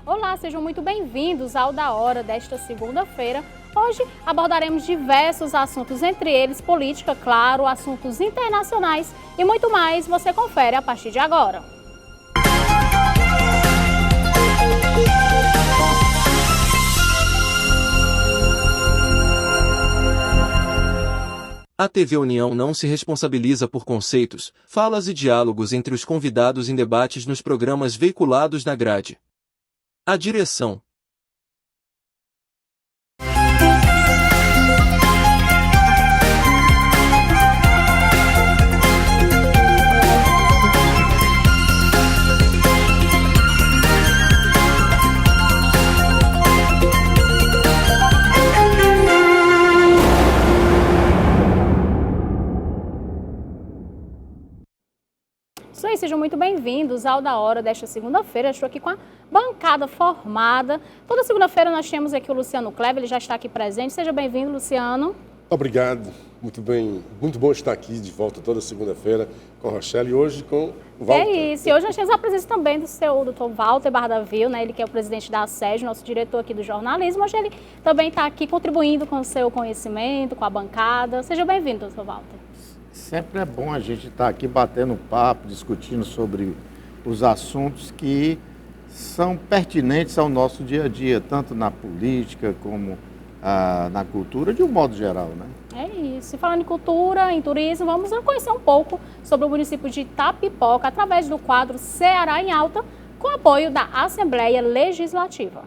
Olá, sejam muito bem-vindos ao Da Hora desta segunda-feira. Hoje abordaremos diversos assuntos, entre eles política, claro, assuntos internacionais e muito mais. Você confere a partir de agora. A TV União não se responsabiliza por conceitos, falas e diálogos entre os convidados em debates nos programas veiculados na grade. A direção. Isso aí, sejam muito bem-vindos ao Da Hora desta segunda-feira. Estou aqui com a bancada formada. Toda segunda-feira nós temos aqui o Luciano Clever, ele já está aqui presente. Seja bem-vindo, Luciano. Obrigado, muito bem, muito bom estar aqui de volta toda segunda-feira com a Rochelle e hoje com o Walter. É isso, e hoje nós temos a presença também do seu Dr. Walter Bardavil, né? Ele que é o presidente da SED, nosso diretor aqui do jornalismo. Hoje ele também está aqui contribuindo com o seu conhecimento, com a bancada. Seja bem-vindo, Dr. Walter. Sempre é bom a gente estar aqui batendo papo, discutindo sobre os assuntos que são pertinentes ao nosso dia a dia, tanto na política como na cultura, de um modo geral, né? É isso. E falando em cultura, em turismo, vamos conhecer um pouco sobre o município de Itapipoca através do quadro Ceará em Alta, com apoio da Assembleia Legislativa.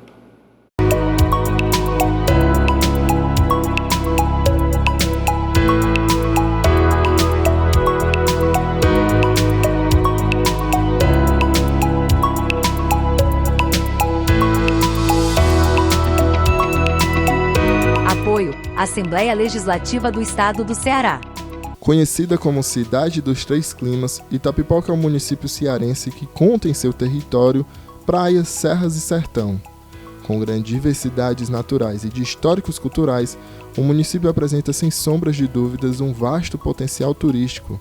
Apoio, Assembleia Legislativa do Estado do Ceará. Conhecida como Cidade dos Três Climas, Itapipoca é um município cearense que conta em seu território praias, serras e sertão. Com grandes diversidades naturais e de históricos culturais, o município apresenta sem sombras de dúvidas um vasto potencial turístico,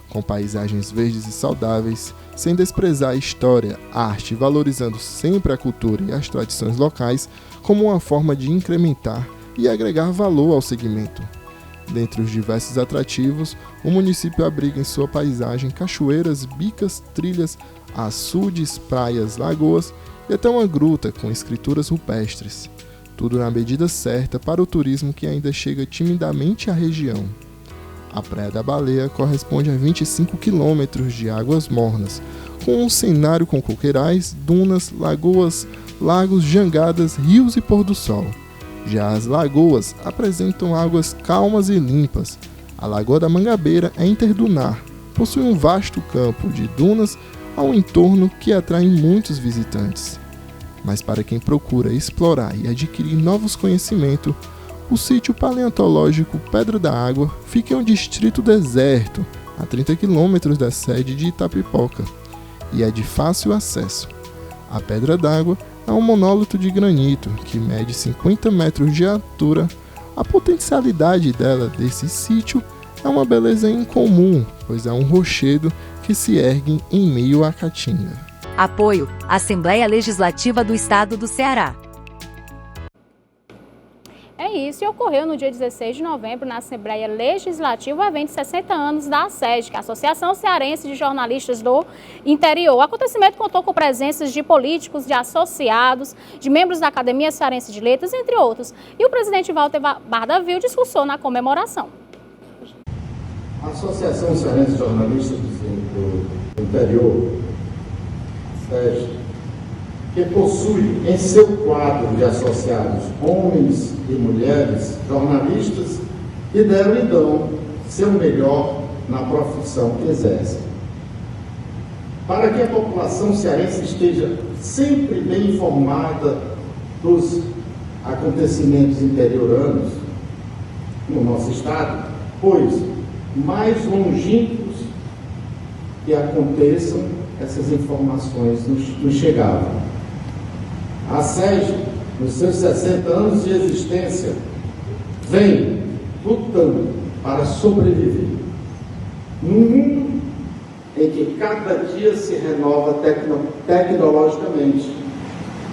com paisagens verdes e saudáveis, sem desprezar a história, a arte, valorizando sempre a cultura e as tradições locais como uma forma de incrementar e agregar valor ao segmento. Dentre os diversos atrativos, o município abriga em sua paisagem cachoeiras, bicas, trilhas, açudes, praias, lagoas e até uma gruta com escrituras rupestres. Tudo na medida certa para o turismo que ainda chega timidamente à região. A Praia da Baleia corresponde a 25 quilômetros de águas mornas, com um cenário com coqueirais, dunas, lagoas, lagos, jangadas, rios e pôr do sol. Já as lagoas apresentam águas calmas e limpas. A Lagoa da Mangabeira é interdunar, possui um vasto campo de dunas ao entorno que atrai muitos visitantes. Mas para quem procura explorar e adquirir novos conhecimentos, o sítio paleontológico Pedra da Água fica em um distrito deserto, a 30 quilômetros da sede de Itapipoca, e é de fácil acesso. A Pedra d'Água é um monólito de granito que mede 50 metros de altura. A potencialidade desse sítio é uma beleza incomum, pois é um rochedo que se ergue em meio à caatinga. Apoio, Assembleia Legislativa do Estado do Ceará. É isso, e ocorreu no dia 16 de novembro na Assembleia Legislativa o evento 60 anos da ASED, que é a Associação Cearense de Jornalistas do Interior. O acontecimento contou com presenças de políticos, de associados, de membros da Academia Cearense de Letras, entre outros. E o presidente Walter Bardavil discursou na comemoração. A Associação Cearense de Jornalistas do Interior, SED, que possui em seu quadro de associados homens e mulheres jornalistas que deram e dão seu melhor na profissão que exercem. Para que a população cearense esteja sempre bem informada dos acontecimentos interioranos no nosso estado, pois mais longínquos que aconteçam, essas informações nos chegavam. A SED, nos seus 60 anos de existência, vem lutando para sobreviver. Num mundo em que cada dia se renova tecnologicamente,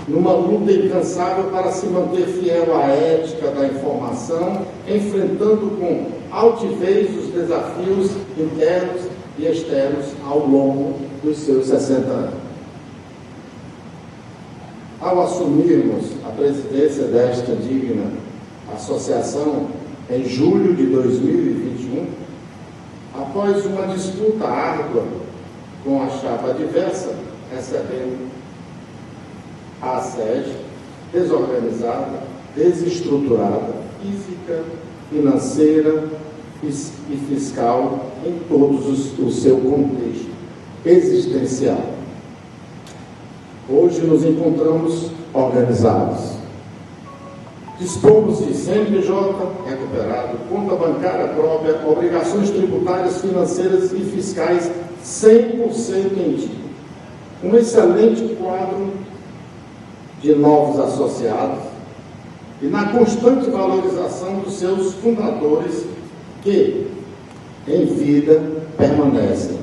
numa luta incansável para se manter fiel à ética da informação, enfrentando com altivez os desafios internos e externos ao longo dos seus 60 anos. Ao assumirmos a presidência desta digna associação em julho de 2021, após uma disputa árdua com a chapa adversa, recebendo a sede desorganizada, desestruturada, física, financeira e fiscal em todos o seu contexto existencial. Hoje nos encontramos organizados. Dispomos de CNPJ recuperado, conta bancária própria, obrigações tributárias, financeiras e fiscais 100% em dia. Um excelente quadro de novos associados e na constante valorização dos seus fundadores que, em vida, permanecem.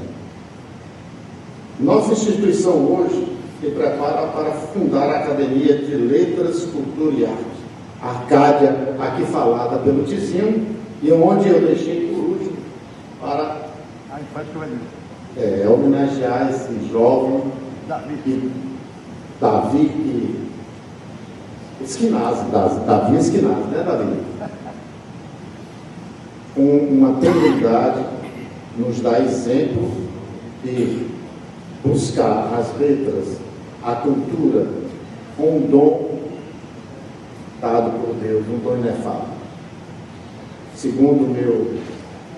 Nossa instituição hoje se prepara para fundar a Academia de Letras, Cultura e Arte, Arcádia, aqui falada pelo Tizinho, e onde eu deixei por último para homenagear esse jovem Davi Esquinazzi, né, Davi? Uma tenridade nos dá exemplo de buscar as letras, a cultura, um dom dado por Deus, um dom inefável. Segundo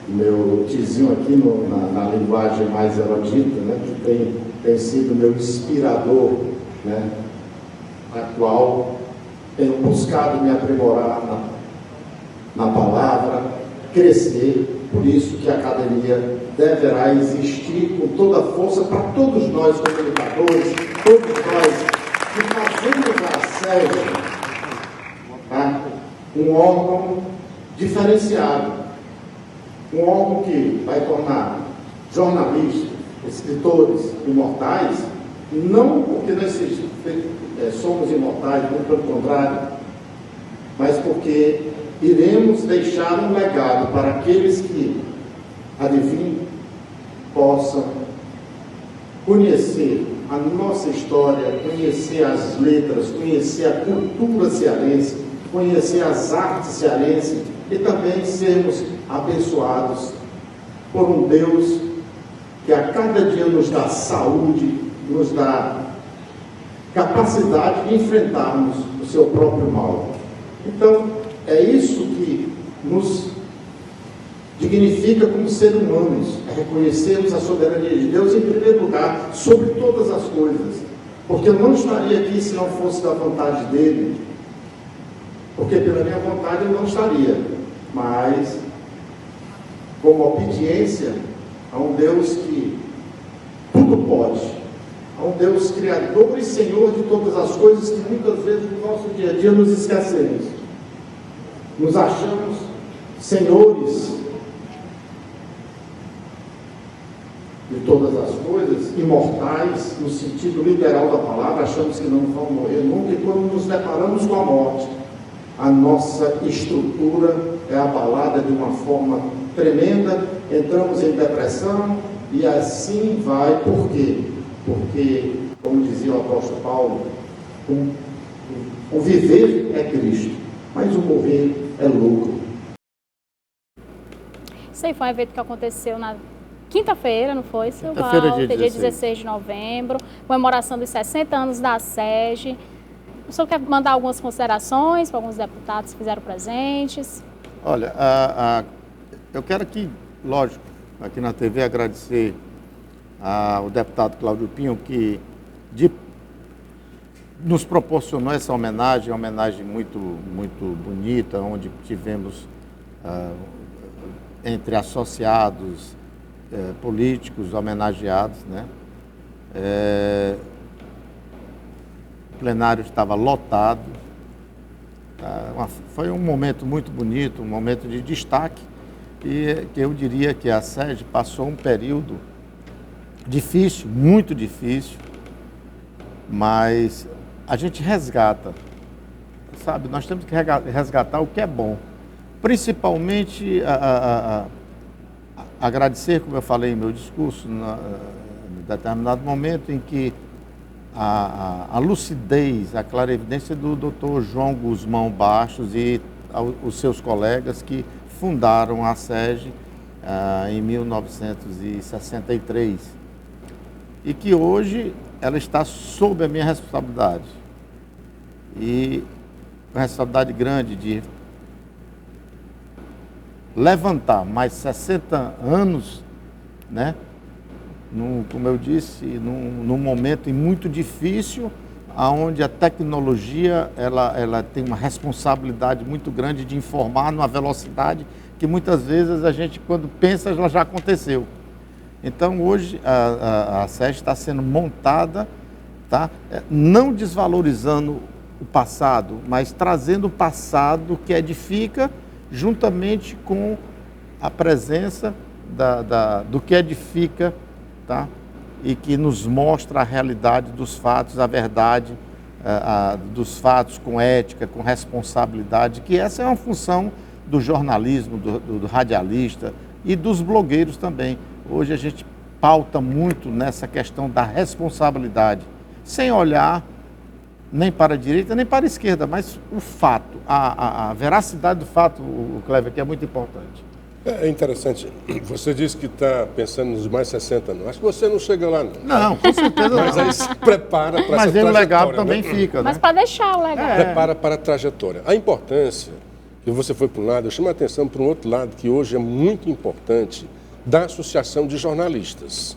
meu tizinho aqui na linguagem mais erudita, né, que tem sido meu inspirador, né, a qual tenho buscado me aprimorar na palavra, crescer, por isso que a academia deverá existir com toda a força para todos nós comunicadores, todos nós que fazemos a SEG, tá? Um órgão diferenciado, um órgão que vai tornar jornalistas, escritores imortais, não porque nós somos imortais, muito pelo contrário, mas porque iremos deixar um legado para aqueles que, adivinhem, possam conhecer a nossa história, conhecer as letras, conhecer a cultura cearense, conhecer as artes cearenses e também sermos abençoados por um Deus que a cada dia nos dá saúde, nos dá capacidade de enfrentarmos o seu próprio mal. Então, é isso que nos dignifica como seres humanos, é reconhecermos a soberania de Deus em primeiro lugar, sobre todas as coisas. Porque eu não estaria aqui se não fosse da vontade dele, porque pela minha vontade eu não estaria, mas como obediência a um Deus que tudo pode, a um Deus criador e Senhor de todas as coisas, que muitas vezes no nosso dia a dia nos esquecemos. Nos achamos senhores de todas as coisas, imortais, no sentido literal da palavra, achamos que não vamos morrer nunca, e quando nos deparamos com a morte, a nossa estrutura é abalada de uma forma tremenda, entramos em depressão, e assim vai. Por quê? Porque, como dizia o apóstolo Paulo, o viver é Cristo, mas o morrer é lucro. Isso aí foi um evento que aconteceu na quinta-feira, não foi, Silval? Dia 16 de novembro, comemoração dos 60 anos da SEG. O senhor quer mandar algumas considerações para alguns deputados que fizeram presentes? Olha, eu quero aqui, lógico, aqui na TV agradecer ao deputado Cláudio Pinho, que nos proporcionou essa homenagem, uma homenagem muito, muito bonita, onde tivemos entre associados políticos homenageados, né? O plenário estava lotado, foi um momento muito bonito, um momento de destaque, e que eu diria que a SEG passou um período difícil, muito difícil, mas a gente resgata, sabe? Nós temos que resgatar o que é bom. Principalmente agradecer, como eu falei em meu discurso, em determinado momento em que a lucidez, a clarividência do Dr. João Guzmão Bastos e os seus colegas que fundaram a SEG em 1963 e que hoje ela está sob a minha responsabilidade e uma responsabilidade grande de levantar mais 60 anos, né? Como eu disse, num momento muito difícil, onde a tecnologia ela tem uma responsabilidade muito grande de informar numa velocidade que muitas vezes a gente, quando pensa, ela já aconteceu. Então, hoje, a SEG está sendo montada, tá? Não desvalorizando o passado, mas trazendo o passado que edifica, juntamente com a presença do que edifica, tá? E que nos mostra a realidade dos fatos, a verdade dos fatos com ética, com responsabilidade, que essa é uma função do jornalismo, do radialista e dos blogueiros também. Hoje a gente pauta muito nessa questão da responsabilidade, sem olhar nem para a direita, nem para a esquerda, mas o fato, a veracidade do fato, o Cleber, que é muito importante. É interessante. Você disse que está pensando nos mais 60 anos. Acho que você não chega lá, não. Não, com certeza não. Mas aí se prepara para essa trajetória. Mas o legado também fica, Mas né? para deixar o legado. Prepara para a trajetória. A importância, que você foi para um lado, eu chamo a atenção para um outro lado, que hoje é muito importante, da Associação de Jornalistas,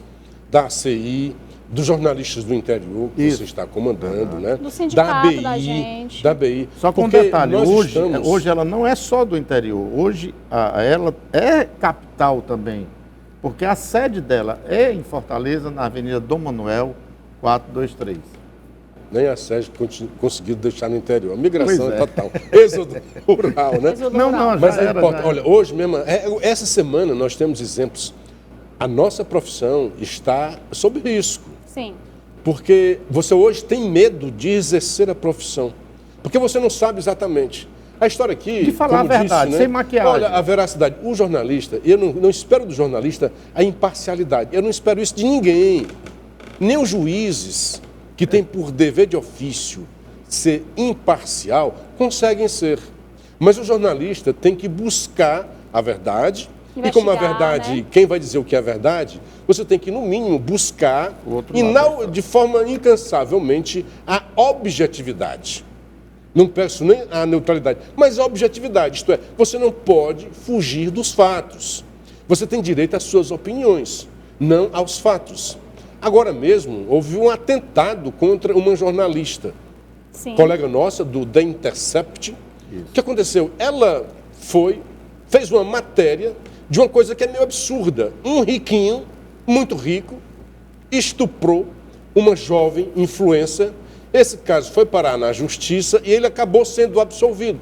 da ACI, dos jornalistas do interior, que você está comandando, né? Do sindicato ABI, da gente. Da ABI. Só com um Porque detalhe, nós hoje estamos... ela não é só do interior, hoje ela é capital também, porque a sede dela é em Fortaleza, na Avenida Dom Manuel 423. Nem a SEG conseguiu deixar no interior. A migração Pois é é. total. Êxodo rural, né? Não, Mas já é era, importante. já. Olha, hoje mesmo, essa semana nós temos exemplos. A nossa profissão está sob risco. Sim. Porque você hoje tem medo de exercer a profissão. Porque você não sabe exatamente. A história aqui... De falar como a verdade, disse, né? sem maquiagem. Olha, a veracidade. O jornalista, eu não espero do jornalista a imparcialidade. Eu não espero isso de ninguém. Nem os juízes, que têm por dever de ofício ser imparcial, conseguem ser. Mas o jornalista tem que buscar a verdade. E como a verdade, né? quem vai dizer o que é verdade, você tem que, no mínimo, buscar, e não de forma incansavelmente, a objetividade. Não peço nem a neutralidade, mas a objetividade, isto é, você não pode fugir dos fatos. Você tem direito às suas opiniões, não aos fatos. Agora mesmo, houve um atentado contra uma jornalista, Sim. colega nossa, do The Intercept. O que aconteceu? Ela fez uma matéria de uma coisa que é meio absurda. Um riquinho, muito rico, estuprou uma jovem influencer. Esse caso foi parar na justiça e ele acabou sendo absolvido.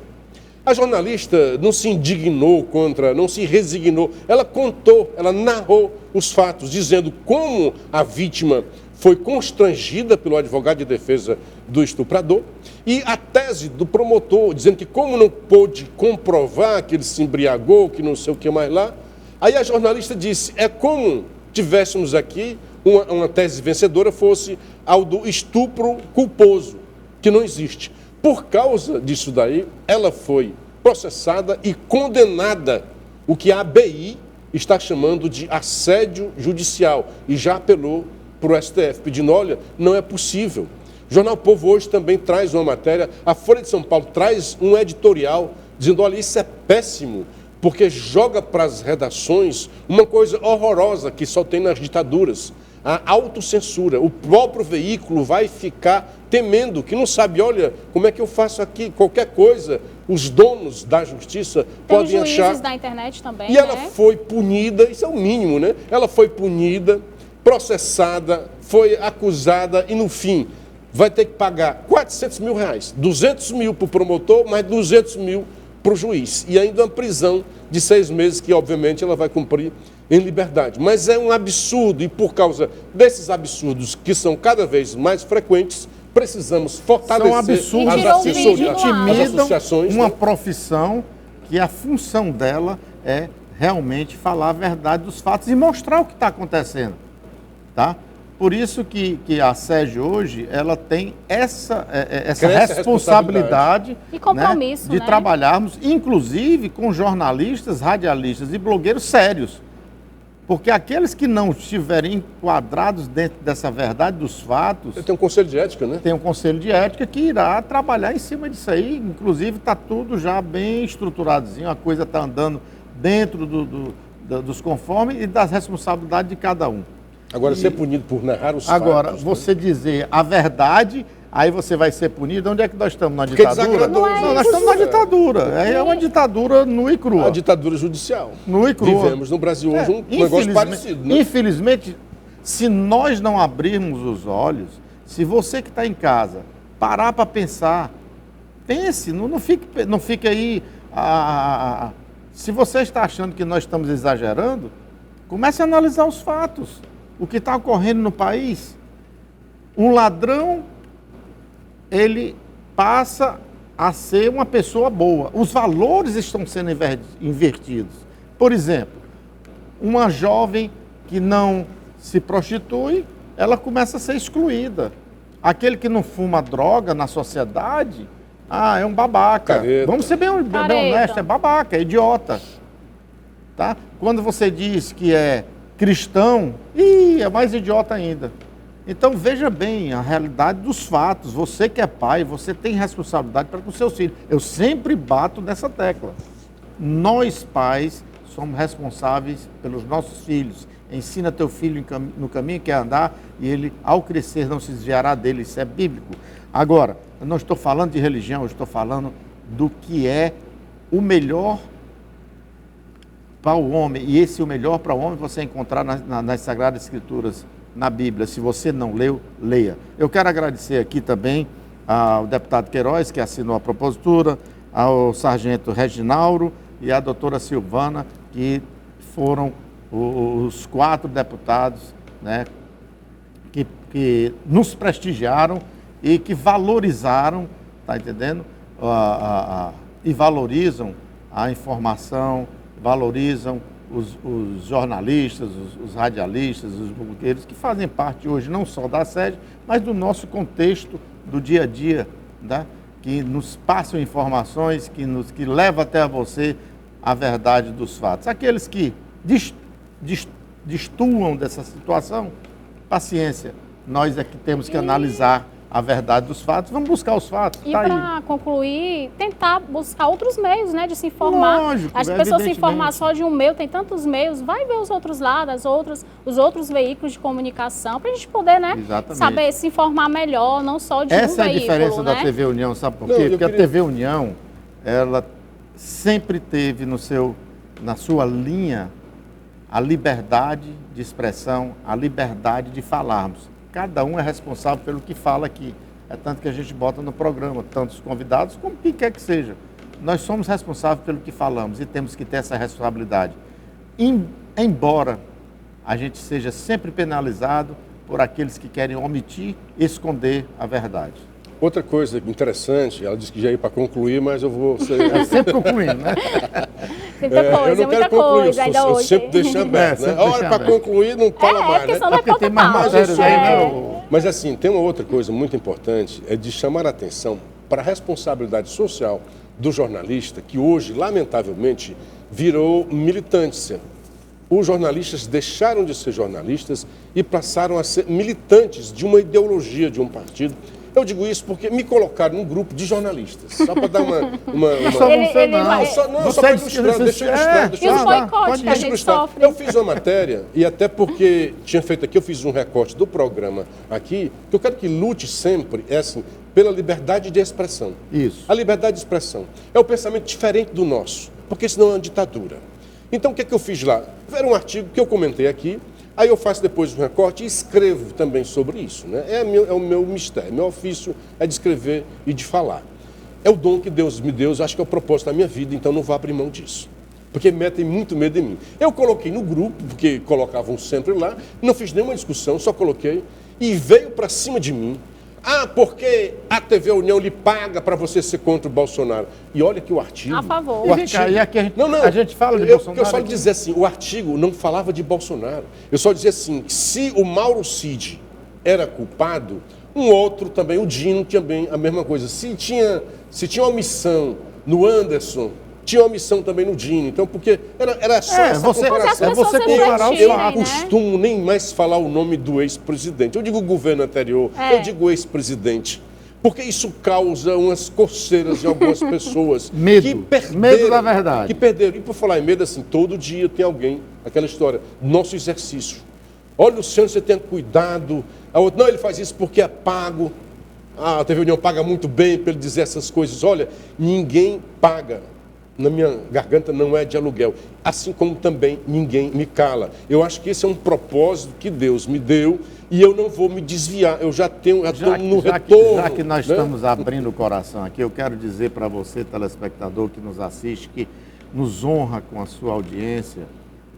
A jornalista não se indignou não se resignou. Ela contou, ela narrou os fatos, dizendo como a vítima foi constrangida pelo advogado de defesa do estuprador e a tese do promotor, dizendo que como não pôde comprovar que ele se embriagou, que não sei o que mais lá, aí a jornalista disse, é como tivéssemos aqui uma tese vencedora fosse ao do estupro culposo, que não existe. Por causa disso daí, ela foi processada e condenada, o que a ABI está chamando de assédio judicial, e já apelou para o STF, pedindo, olha, não é possível. O Jornal Povo hoje também traz uma matéria, a Folha de São Paulo traz um editorial, dizendo, olha, isso é péssimo, porque joga para as redações uma coisa horrorosa que só tem nas ditaduras, a autocensura. O próprio veículo vai ficar temendo, que não sabe, olha, como é que eu faço aqui, qualquer coisa, os donos da justiça podem achar... Tem juízes da internet também, E ela foi punida, isso é o mínimo, né? Ela foi punida, processada, foi acusada e, no fim, vai ter que pagar 400 mil reais, 200 mil para o promotor, mais 200 mil para o juiz. E ainda uma prisão de 6 meses, que, obviamente, ela vai cumprir em liberdade. Mas é um absurdo, e por causa desses absurdos que são cada vez mais frequentes, precisamos fortalecer São absurdos, as intimidam associações. uma profissão que a função dela é realmente falar a verdade dos fatos e mostrar o que está acontecendo, tá? Por isso que a SEG hoje, ela tem essa responsabilidade e compromisso, de trabalharmos, inclusive com jornalistas, radialistas e blogueiros sérios. Porque aqueles que não estiverem enquadrados dentro dessa verdade dos fatos... Tem um conselho de ética, né? Tem um conselho de ética que irá trabalhar em cima disso aí. Inclusive, está tudo já bem estruturadozinho, a coisa está andando dentro dos conformes e das responsabilidades de cada um. Agora, ser punido por narrar os fatos... Agora, você dizer a verdade, aí você vai ser punido. Onde é que nós estamos? Na ditadura? Não, nós estamos na ditadura. É uma ditadura nua e crua. A ditadura judicial. Nua e crua. Vivemos no Brasil hoje um negócio parecido, né? Infelizmente, se nós não abrirmos os olhos, se você que está em casa parar para pensar, pense, não fique aí... Se você está achando que nós estamos exagerando, comece a analisar os fatos. O que está ocorrendo no país. Um ladrão, ele passa a ser uma pessoa boa. Os valores estão sendo invertidos. Por exemplo, uma jovem que não se prostitui, ela começa a ser excluída. Aquele que não fuma droga na sociedade, é um babaca. Careta. Vamos ser bem honestos, é babaca, é idiota. Tá? Quando você diz que é cristão, é mais idiota ainda. Então veja bem a realidade dos fatos. Você que é pai, você tem responsabilidade para com seus filhos. Eu sempre bato nessa tecla. Nós pais somos responsáveis pelos nossos filhos. Ensina teu filho no caminho que quer andar e ele, ao crescer, não se desviará dele. Isso é bíblico. Agora, eu não estou falando de religião, eu estou falando do que é o melhor para o homem, e esse o melhor para o homem você encontrar nas Sagradas Escrituras, na Bíblia. Se você não leu, leia. Eu quero agradecer aqui também ao deputado Queiroz, que assinou a propositura, ao sargento Reginaldo e à doutora Silvana, que foram os 4 deputados, né, que nos prestigiaram e que valorizaram, tá entendendo? E valorizam a informação, valorizam os jornalistas, os radialistas, os blogueiros, que fazem parte hoje não só da SEG, mas do nosso contexto do dia a dia, né? Que nos passam informações, que levam até a você a verdade dos fatos. Aqueles que destoam dessa situação, paciência, nós é que temos que analisar a verdade dos fatos, vamos buscar os fatos. E para concluir, tentar buscar outros meios, né, de se informar. Lógico, as pessoas se informar só de um meio, tem tantos meios, vai ver os outros lados, os outros veículos de comunicação, para a gente poder, né, saber se informar melhor, não só de um veículo. Essa é a diferença da TV União, sabe por quê? Porque a TV União, ela sempre teve na sua linha a liberdade de expressão, a liberdade de falarmos. Cada um é responsável pelo que fala aqui. É tanto que a gente bota no programa, tanto os convidados como quem quer que seja. Nós somos responsáveis pelo que falamos e temos que ter essa responsabilidade. Embora a gente seja sempre penalizado por aqueles que querem omitir e esconder a verdade. Outra coisa interessante, ela disse que já ia para concluir, mas eu vou ser... sempre concluindo, né? Muita coisa, ainda hoje. Eu sempre deixo aberto, né? A hora para concluir não fala mais, né? Porque tem mais matérias aí, né? Mas assim, tem uma outra coisa muito importante, é de chamar a atenção para a responsabilidade social do jornalista, que hoje, lamentavelmente, virou militância. Os jornalistas deixaram de ser jornalistas e passaram a ser militantes de uma ideologia, de um partido. Eu digo isso porque me colocaram num grupo de jornalistas, só para dar uma... Só você não. Só para ilustrar, deixa eu ilustrar. E os boicotes que a gente sofre. Eu fiz uma matéria, e até porque tinha feito aqui, eu fiz um recorte do programa aqui, que eu quero que lute sempre, pela liberdade de expressão. Isso. A liberdade de expressão é um pensamento diferente do nosso, porque senão é uma ditadura. Então, o que é que eu fiz lá? Era um artigo que eu comentei aqui, aí eu faço depois um recorte e escrevo também sobre isso, né? É o meu mistério, meu ofício é de escrever e de falar. É o dom que Deus me deu, acho que é o propósito da minha vida, então não vou abrir mão disso. Porque metem muito medo em mim. Eu coloquei no grupo, porque colocavam sempre lá, não fiz nenhuma discussão, só coloquei, e veio para cima de mim porque a TV União lhe paga para você ser contra o Bolsonaro. E olha que o artigo... A favor. O artigo, E aqui a gente fala de Bolsonaro. Bolsonaro. Eu só dizer assim, o artigo não falava de Bolsonaro. Eu só dizia assim, que se o Mauro Cid era culpado, um outro também, o Dino, também a mesma coisa. Se tinha omissão no Anderson, tinha omissão também no Dino. Então, porque era só essa comparação. Você comparar os Eu fatos. não costumo nem mais falar o nome do ex-presidente. Eu digo governo anterior, eu digo ex-presidente. Porque isso causa umas coceiras em algumas pessoas. Medo. Que perderam, Medo da verdade. Que perderam. E por falar em medo, assim, todo dia tem alguém, aquela história, nosso exercício. Olha, Luciano, você tenha cuidado. A outra, não, ele faz isso porque é pago. A TV União paga muito bem para ele dizer essas coisas. Olha, ninguém paga. Na minha garganta não é de aluguel. Assim como também ninguém me cala. Eu acho que esse é um propósito que Deus me deu e eu não vou me desviar. Eu já estou no retorno. Já que nós estamos abrindo o coração aqui, eu quero dizer para você, telespectador que nos assiste, que nos honra com a sua audiência.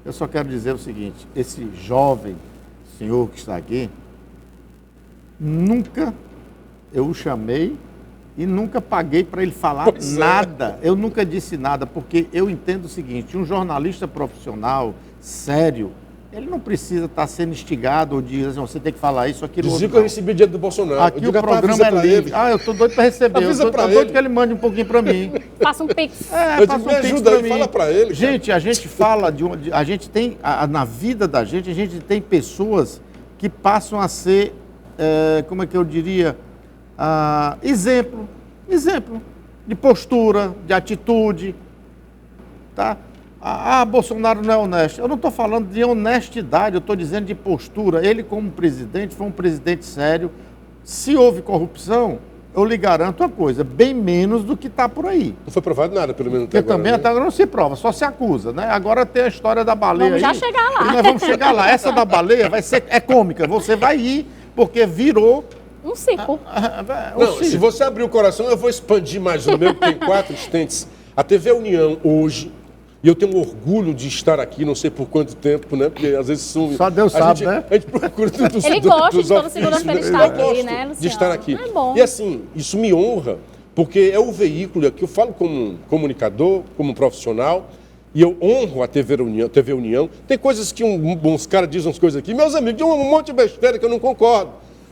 Eu só quero dizer o seguinte, esse jovem senhor que está aqui, nunca eu o chamei e nunca paguei para ele falar nada. Eu nunca disse nada, porque eu entendo o seguinte, um jornalista profissional, sério, ele não precisa estar sendo instigado ou dizer assim, você tem que falar isso, aquilo. Dizia que eu recebi dinheiro do Bolsonaro. Aqui o programa é livre. Eu estou doido para receber. Avisa Eu estou doido que ele mande um pouquinho para mim. Faça um pix. Eu digo, me ajuda aí, fala para ele. Gente, a gente fala a gente tem, na vida da gente, a gente tem pessoas que passam a ser, como é que eu diria, exemplo de postura, de atitude, tá? Bolsonaro não é honesto. Eu não estou falando de honestidade, eu estou dizendo de postura. Ele, como presidente, foi um presidente sério. Se houve corrupção, eu lhe garanto uma coisa, bem menos do que está por aí. Não foi provado nada, pelo menos até Porque agora. também até agora não se prova, só se acusa, né? Agora tem a história da baleia Vamos já aí, chegar lá. e nós vamos chegar lá. Essa da baleia é cômica, você vai ir, porque virou... Um circo. Não, se você abrir o coração, eu vou expandir mais o meu, que tem 4 estentes. A TV União, hoje, e eu tenho orgulho de estar aqui, não sei por quanto tempo, né? Porque às vezes só Deus sabe, né? A gente procura dos Ele gosta dos de toda ofícios, segunda-feira né? estar Eu aqui, gosto né, Luciano? de estar aqui. É bom. E assim, isso me honra, porque é o veículo que eu falo como comunicador, como profissional, e eu honro a TV União. Tem coisas que uns caras dizem umas coisas aqui, meus amigos, tem um monte de besteira que eu não concordo.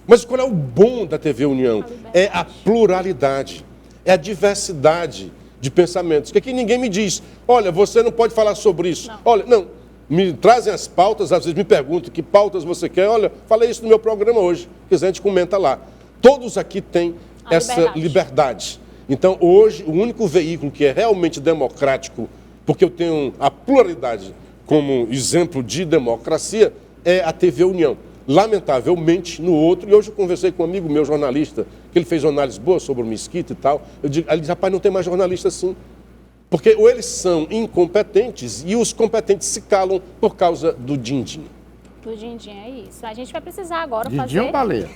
Mas qual é o bom da TV União? É a pluralidade, é a diversidade de pensamentos. Que aqui ninguém me diz, olha, você não pode falar sobre isso. Não. Olha, não, me trazem as pautas, às vezes me perguntam que pautas você quer. Olha, falei isso no meu programa hoje, se quiser a gente comenta lá. Todos aqui têm essa liberdade. Então, hoje, o único veículo que é realmente democrático, porque eu tenho a pluralidade como exemplo de democracia, é a TV União. Lamentavelmente, no outro, e hoje eu conversei com um amigo meu, jornalista, que ele fez uma análise boa sobre o Mesquita e tal. Ele disse, rapaz, não tem mais jornalista assim. Porque ou eles são incompetentes e os competentes se calam por causa do din-din. Do din-din, é isso. A gente vai precisar agora Din-din ou baleia?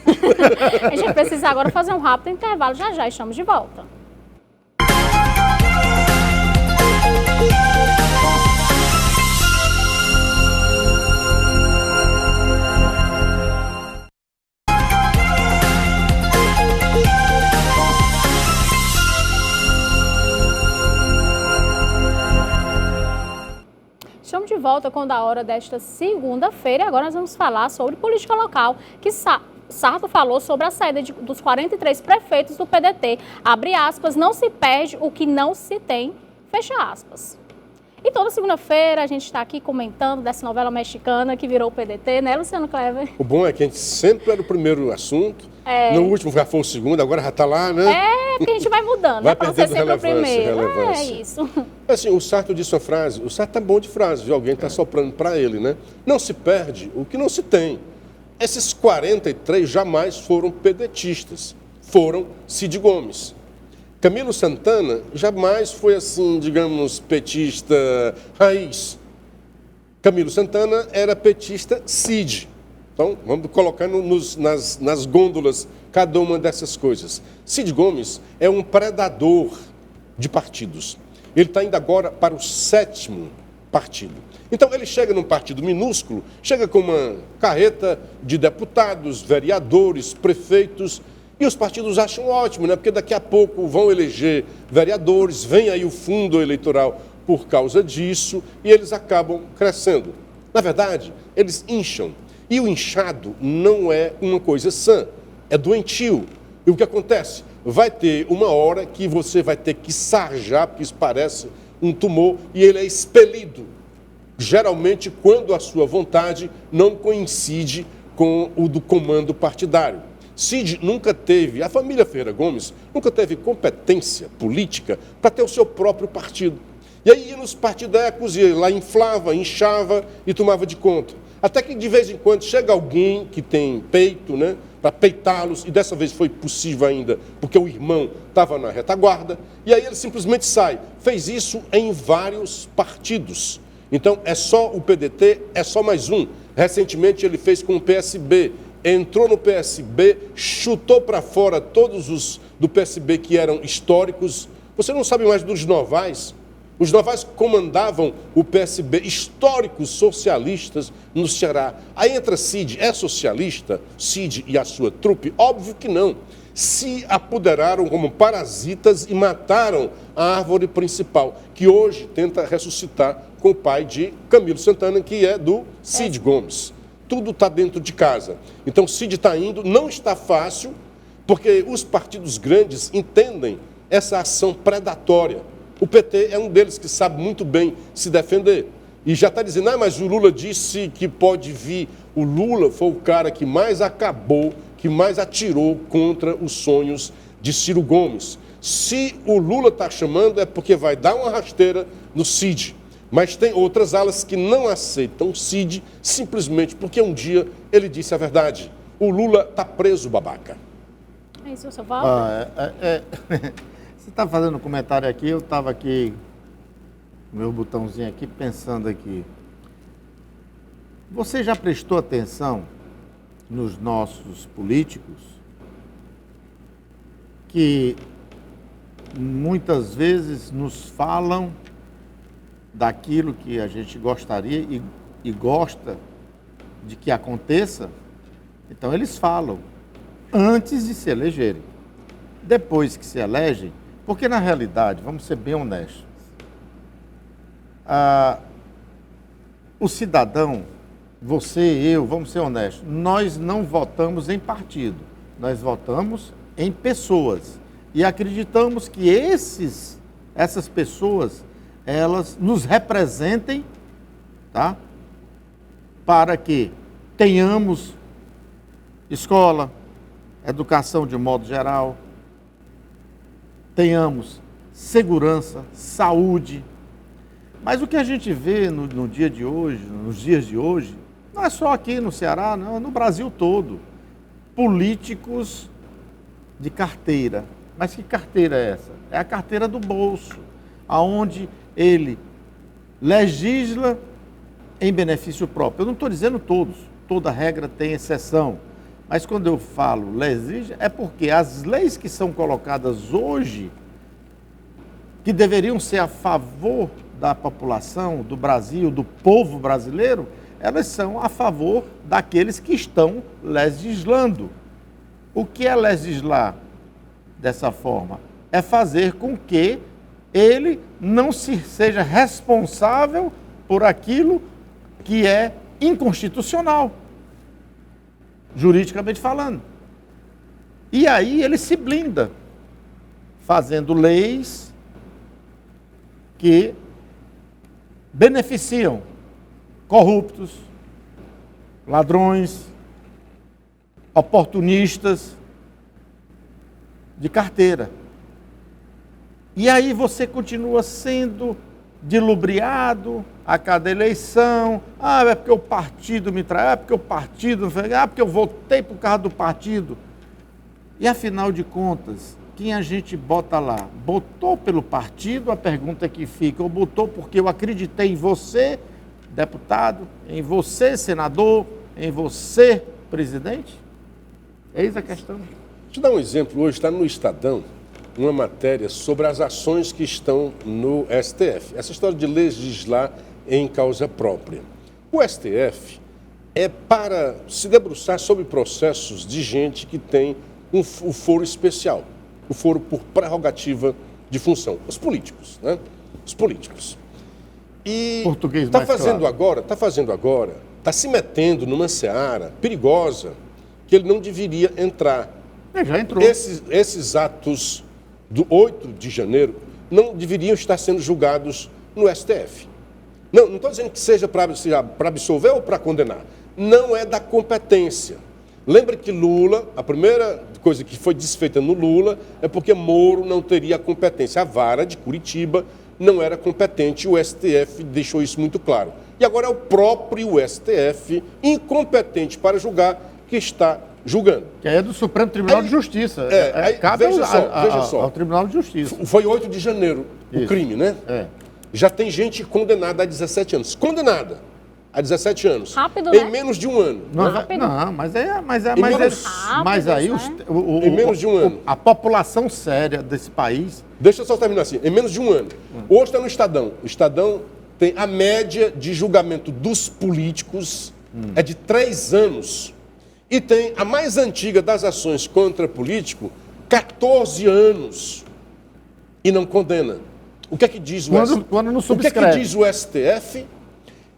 A gente vai precisar agora fazer um rápido intervalo. Já já estamos de volta. Estamos de volta com o Da Hora desta segunda-feira e agora nós vamos falar sobre política local, que Sarto falou sobre a saída dos 43 prefeitos do PDT. Abre aspas, não se perde o que não se tem, fecha aspas. E toda segunda-feira a gente está aqui comentando dessa novela mexicana que virou o PDT, né, Luciano Clever? O bom é que a gente sempre era o primeiro assunto, no último já foi o segundo, agora já está lá, né? Porque a gente vai mudando, vai né, para ser sempre o primeiro. Relevância. É isso. Assim, o Sarto disse uma frase, o Sarto tá bom de frase, viu? Alguém está soprando para ele, né? Não se perde o que não se tem. Esses 43 jamais foram pedetistas, foram Cid Gomes. Camilo Santana jamais foi assim, digamos, petista raiz. Camilo Santana era petista Cid. Então, vamos colocando nas gôndolas cada uma dessas coisas. Cid Gomes é um predador de partidos. Ele está indo agora para o 7º partido. Então, ele chega num partido minúsculo, chega com uma carreta de deputados, vereadores, prefeitos, E os partidos acham ótimo, né? Porque daqui a pouco vão eleger vereadores, vem aí o fundo eleitoral por causa disso, e eles acabam crescendo. Na verdade, eles incham. E o inchado não é uma coisa sã, é doentio. E o que acontece? Vai ter uma hora que você vai ter que sarjar, porque isso parece um tumor, e ele é expelido. Geralmente, quando a sua vontade não coincide com o do comando partidário. Cid nunca teve, a família Ferreira Gomes nunca teve competência política para ter o seu próprio partido. E aí ia nos partidecos e lá inflava, inchava e tomava de conta. Até que de vez em quando chega alguém que tem peito, né, para peitá-los, e dessa vez foi possível ainda, porque o irmão estava na retaguarda, e aí ele simplesmente sai. Fez isso em vários partidos. Então é só o PDT, é só mais um. Recentemente ele fez com o PSB. Entrou no PSB, chutou para fora todos os do PSB que eram históricos. Você não sabe mais dos Novais? Os Novais comandavam o PSB, históricos socialistas no Ceará. Aí entra Cid, é socialista? Cid e a sua trupe? Óbvio que não. Se apoderaram como parasitas e mataram a árvore principal, que hoje tenta ressuscitar com o pai de Camilo Santana, que é do Cid Gomes. Tudo está dentro de casa. Então, Cid está indo, não está fácil, porque os partidos grandes entendem essa ação predatória. O PT é um deles que sabe muito bem se defender. E já está dizendo, mas o Lula disse que pode vir. O Lula foi o cara que mais acabou, que mais atirou contra os sonhos de Ciro Gomes. Se o Lula está chamando, é porque vai dar uma rasteira no Cid. Mas tem outras alas que não aceitam Cid simplesmente porque um dia ele disse a verdade. O Lula está preso, babaca. É isso, seu Walter? Você está fazendo um comentário aqui, eu estava aqui, meu botãozinho aqui, pensando aqui. Você já prestou atenção nos nossos políticos que muitas vezes nos falam daquilo que a gente gostaria e gosta de que aconteça? Então eles falam antes de se elegerem. Depois que se elegem, porque na realidade, vamos ser bem honestos, o cidadão, você, eu, vamos ser honestos, nós não votamos em partido, nós votamos em pessoas e acreditamos que essas pessoas, elas nos representem, tá? Para que tenhamos escola, educação de modo geral, tenhamos segurança, saúde. Mas o que a gente vê no dia de hoje, nos dias de hoje, não é só aqui no Ceará, não, é no Brasil todo. Políticos de carteira. Mas que carteira é essa? É a carteira do bolso, aonde ele legisla em benefício próprio. Eu não estou dizendo todos, toda regra tem exceção. Mas quando eu falo legisla, é porque as leis que são colocadas hoje, que deveriam ser a favor da população, do Brasil, do povo brasileiro, elas são a favor daqueles que estão legislando. O que é legislar dessa forma? É fazer com que ele não seja responsável por aquilo que é inconstitucional, juridicamente falando. E aí ele se blinda, fazendo leis que beneficiam corruptos, ladrões, oportunistas de carteira. E aí você continua sendo dilubriado a cada eleição. É porque o partido me traiu, é porque o partido não fez, porque eu votei por causa do partido. E afinal de contas, quem a gente bota lá? Botou pelo partido? A pergunta que fica, ou botou porque eu acreditei em você, deputado, em você, senador, em você, presidente? Eis a questão. Deixa eu dar um exemplo. Hoje está no Estadão uma matéria sobre as ações que estão no STF. Essa história de legislar em causa própria. O STF é para se debruçar sobre processos de gente que tem o foro especial, o foro por prerrogativa de função. Os políticos, né? Os políticos. E Português está mais fazendo claro. agora, está se metendo numa seara perigosa que ele não deveria entrar. Já entrou. Esses atos do 8 de janeiro não deveriam estar sendo julgados no STF. Não estou dizendo que seja para absolver ou para condenar. Não é da competência. Lembre que Lula, a primeira coisa que foi desfeita no Lula é porque Moro não teria a competência. A vara de Curitiba não era competente, o STF deixou isso muito claro. E agora é o próprio STF, incompetente para julgar, que está julgando. Que é do Supremo Tribunal de Justiça. Cabe veja só. ao Tribunal de Justiça. Foi 8 de janeiro o crime, né? Já tem gente condenada a 17 anos. Condenada a 17 anos. Rápido, em né? menos de um ano. Mas aí em menos de um ano. A população séria desse país. Deixa eu só terminar assim. Em menos de um ano. Hoje está no Estadão. O Estadão tem a média de julgamento dos políticos é de 3 anos. E tem a mais antiga das ações contra político, 14 anos. E não condena. O que é que diz o STF? Quando não O que é subscreve. que diz o STF?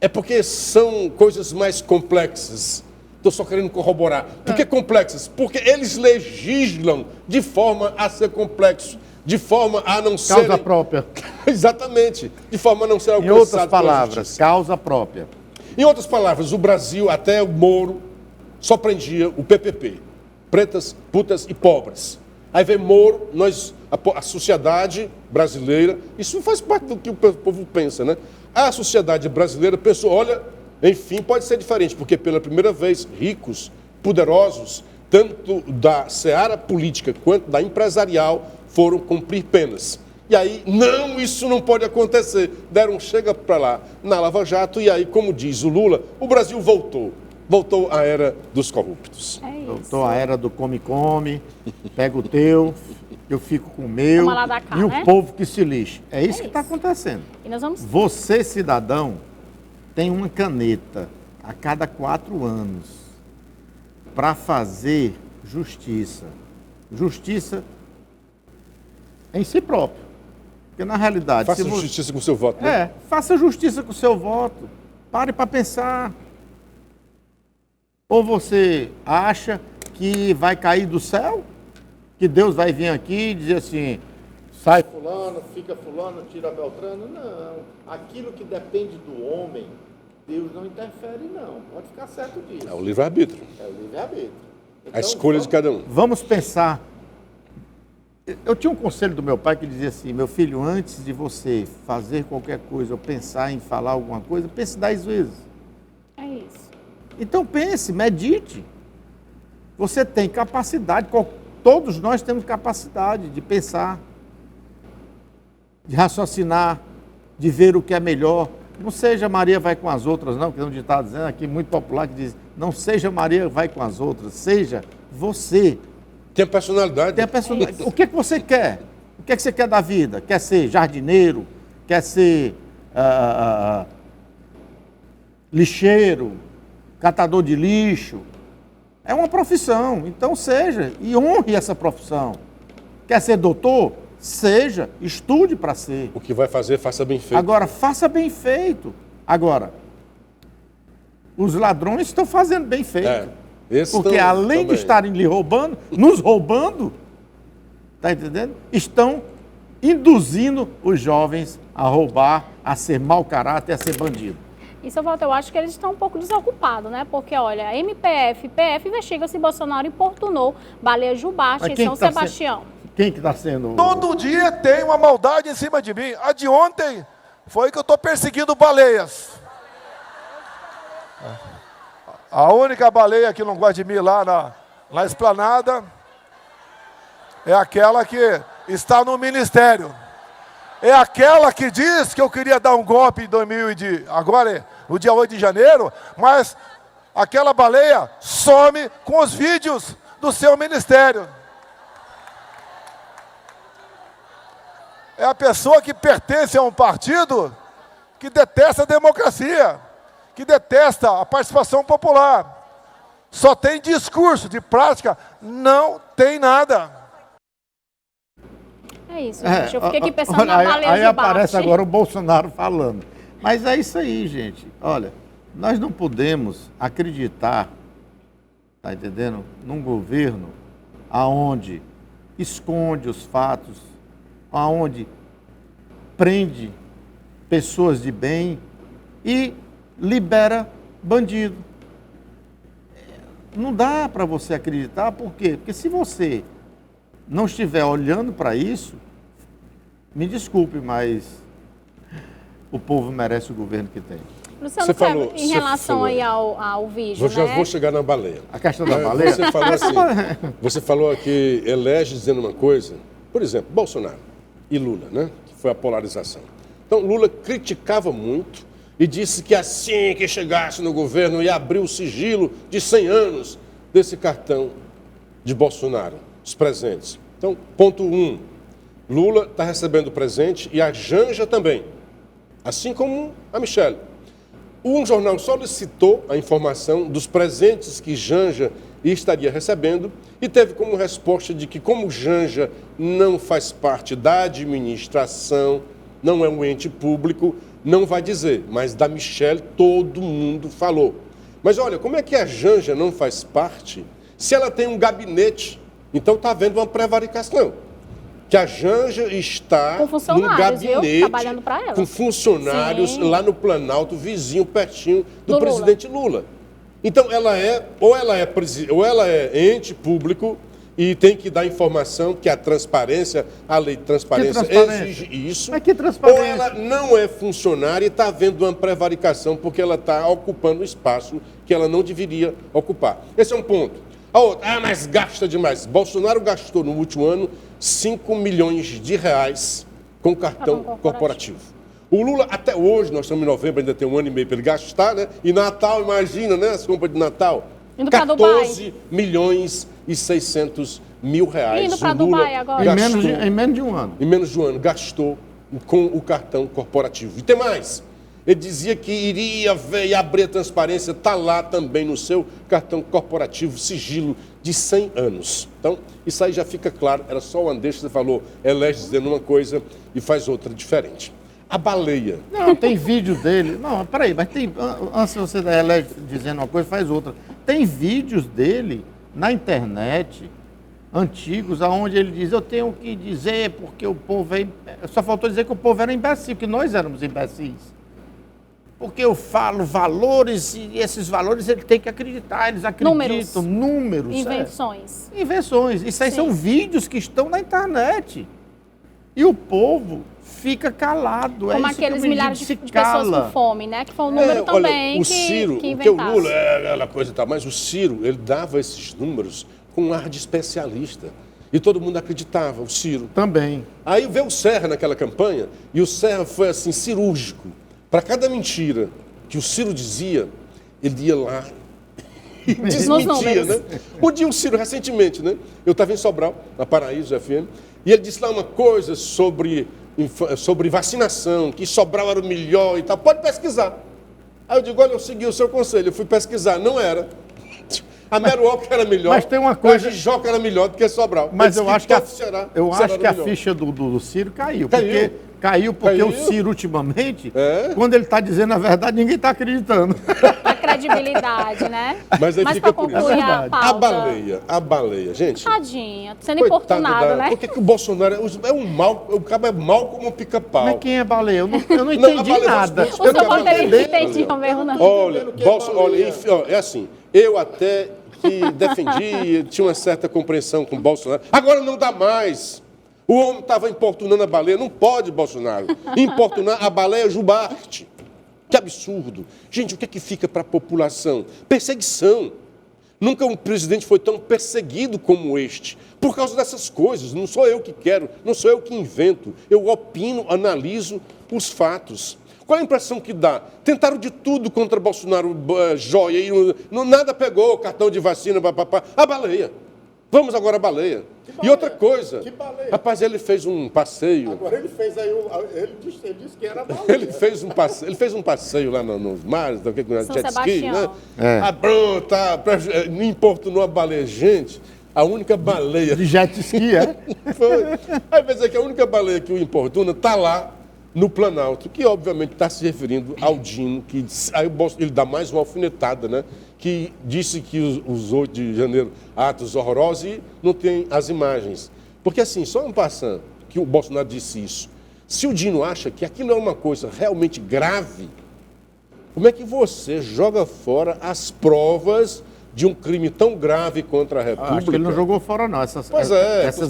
É porque são coisas mais complexas. Estou só querendo corroborar. Por que complexas? Porque eles legislam de forma a ser complexo, de forma a não ser... Causa própria. Exatamente. De forma a não ser Em alcançado outras pela palavras, justiça. causa própria. Em outras palavras, o Brasil, até o Moro, só prendia o PPP. Pretas, putas e pobres. Aí vem Moro, a sociedade brasileira, isso faz parte do que o povo pensa, né? A sociedade brasileira pensou, olha, enfim, pode ser diferente, porque pela primeira vez, ricos, poderosos, tanto da seara política quanto da empresarial, foram cumprir penas. E aí, não, isso não pode acontecer. Deram um chega para lá na Lava Jato, e aí, como diz o Lula, o Brasil voltou. Voltou à era dos corruptos. Voltou à era do come-come, pega o teu, eu fico com o meu, Toma lá da cá, e o né? povo que se lixe. É isso que está acontecendo. E nós vamos... Você, cidadão, tem uma caneta a cada 4 anos para fazer justiça. Justiça em si próprio. Porque, na realidade... Faça justiça com o seu voto, né? Faça justiça com o seu voto. Pare para pensar. Ou você acha que vai cair do céu? Que Deus vai vir aqui e dizer assim, sai fulano, fica fulano, tira Beltrano? Não. Aquilo que depende do homem, Deus não interfere, não. Pode ficar certo disso. É o livre-arbítrio. É o livre-arbítrio. A escolha de cada um. Vamos pensar. Eu tinha um conselho do meu pai que dizia assim, meu filho, antes de você fazer qualquer coisa ou pensar em falar alguma coisa, pense 10 vezes. É isso. Então pense, medite. Você tem capacidade, todos nós temos capacidade de pensar, de raciocinar, de ver o que é melhor. Não seja Maria vai com as outras, não, que é um ditado dizendo aqui muito popular que diz, não seja Maria vai com as outras, seja você. Tem personalidade. Tem a personalidade. O que você quer? O que você quer da vida? Quer ser jardineiro? Quer ser lixeiro? Catador de lixo? É uma profissão, então seja e honre essa profissão. Quer ser doutor? Seja, estude para ser. O que vai fazer, faça bem feito. Agora, faça bem feito. Agora, os ladrões estão fazendo bem feito. Porque além de estarem lhe roubando, nos roubando, tá entendendo? Estão induzindo os jovens a roubar, a ser mau caráter, a ser bandido. E, seu Walter, eu acho que eles estão um pouco desocupados, né? Porque, olha, a MPF e PF investigam se Bolsonaro importunou baleia jubarte em São Sebastião. Quem que está sendo? Todo dia tem uma maldade em cima de mim. A de ontem foi que eu estou perseguindo baleias. A única baleia que não gosta de mim lá na esplanada é aquela que está no ministério. É aquela que diz que eu queria dar um golpe em agora, no dia 8 de janeiro, mas aquela baleia some com os vídeos do seu ministério. É a pessoa que pertence a um partido que detesta a democracia, que detesta a participação popular. Só tem discurso, de prática não tem nada. É isso, gente. Eu fiquei aqui pensando na Aí baleia de aparece Bart. agora o Bolsonaro falando. Mas é isso aí, gente. Olha, nós não podemos acreditar, tá entendendo? Num governo aonde esconde os fatos, aonde prende pessoas de bem e libera bandido. Não dá para você acreditar, por quê? Porque se você não estiver olhando para isso, me desculpe, mas o povo merece o governo que tem. Luciano, Você falou- em você relação falou- aí ao vídeo, Já né? vou chegar na baleia. A questão da baleia... Você falou assim, você falou que elege dizendo uma coisa, por exemplo, Bolsonaro e Lula, né? Que foi a polarização. Então, Lula criticava muito e disse que assim que chegasse no governo ia abrir o sigilo de 100 anos desse cartão de Bolsonaro, os presentes. Então, ponto 1, Lula está recebendo presente e a Janja também, assim como a Michelle. Um jornal solicitou a informação dos presentes que Janja estaria recebendo e teve como resposta de que, como Janja não faz parte da administração, não é um ente público, não vai dizer. Mas da Michelle todo mundo falou. Mas olha, como é que a Janja não faz parte se ela tem um gabinete? Então está havendo uma prevaricação. Que a Janja está Com no funcionários, viu? gabinete, Trabalhando pra ela. com funcionários Sim. lá no Planalto, vizinho, pertinho do Do presidente Lula. Então, ela é ente público e tem que dar informação, que a transparência, a lei de transparência transparência? exige isso. Mas que transparência? Ou ela não é funcionária e está havendo uma prevaricação porque ela está ocupando o espaço que ela não deveria ocupar. Esse é um ponto. A outra, mas gasta demais. Bolsonaro gastou no último ano 5 milhões de reais com cartão corporativo. O Lula, até hoje, nós estamos em novembro, ainda tem um ano e meio para ele gastar, né? E Natal, imagina, né? As compras de Natal. Indo pra Dubai. 14 milhões e 600 mil reais. Indo pra O Lula Dubai agora. Em gastou, menos de um ano. em menos de um ano, gastou com o cartão corporativo. E tem mais. Ele dizia que iria ver e abrir a transparência, está lá também no seu cartão corporativo, sigilo de 100 anos. Então, isso aí já fica claro, era só o André que você falou, elege dizendo uma coisa e faz outra diferente. A baleia. Não, tem vídeo dele. Não, peraí, mas tem. Antes de você elege dizendo uma coisa, faz outra. Tem vídeos dele na internet, antigos, onde ele diz, eu tenho que dizer porque o povo é. Só faltou dizer que o povo era imbecil, que nós éramos imbecis. Porque eu falo valores e esses valores ele tem que acreditar, eles acreditam. Números. Invenções. Invenções. Isso aí Sim. são vídeos que estão na internet. E o povo fica calado. Como isso que aqueles eu me milhares digo, de se pessoas cala. com fome, né? Que foi um número também o Ciro, que porque o inventasse. Lula é aquela coisa e tal, mas o Ciro, ele dava esses números com um ar de especialista. E todo mundo acreditava, o Ciro. Também. Aí veio o Serra naquela campanha, e o Serra foi assim, cirúrgico. Para cada mentira que o Ciro dizia, ele ia lá e desmentia, né? O dia o Ciro, recentemente, né? Eu estava em Sobral, na Paraíso FM, e ele disse lá uma coisa sobre vacinação, que Sobral era o melhor e tal. Pode pesquisar. Aí eu digo, olha, eu segui o seu conselho, eu fui pesquisar, não era. A Meruoca era melhor, mas tem uma coisa- a Jijoca era melhor do que Sobral. Mas Ele eu disse acho que todo Ceará a era melhor. ficha do Ciro caiu. Caiu. Caiu porque Caiu. o Ciro, ultimamente, É. quando ele está dizendo a verdade, ninguém está acreditando. A credibilidade, né? Mas aí para fica por isso. concluir É a verdade. pauta. A baleia, gente. Tadinha, sendo importunado, né? Por que o Bolsonaro é um mal, o cara é mal como um pica-pau. Mas quem é baleia? Eu não Não, entendi a baleia nada. faz O Eu seu não voto ele não entendendo, entendia mesmo, não. Olha, enfim, ó, é assim, eu até que defendi, tinha uma certa compreensão com o Bolsonaro. Agora não dá mais. O homem estava importunando a baleia. Não pode, Bolsonaro, importunar a baleia jubarte. Que absurdo. Gente, o que é que fica para a população? Perseguição. Nunca um presidente foi tão perseguido como este. Por causa dessas coisas. Não sou eu que quero, não sou eu que invento. Eu opino, analiso os fatos. Qual a impressão que dá? Tentaram de tudo contra Bolsonaro, joia, e nada pegou, cartão de vacina, papapá. A baleia. Vamos agora à baleia. E outra coisa, Que baleia? rapaz, ele fez um passeio. Agora ele fez aí, ele disse que era baleia. Ele fez um passeio lá nos mares, São jet ski, né? Sebastião. Ah, pronto, me importunou a baleia. Gente, a única baleia. De jet ski, é? Foi. Aí vai dizer que a única baleia que o importuna está lá no Planalto, que obviamente está se referindo ao Dino, que aí ele dá mais uma alfinetada, né? Que disse que os 8 de janeiro, atos horrorosos, e não tem as imagens. Porque assim, só um passando que o Bolsonaro disse isso. Se o Dino acha que aquilo é uma coisa realmente grave, como é que você joga fora as provas de um crime tão grave contra a República? Acho que ele não jogou fora, não. Essas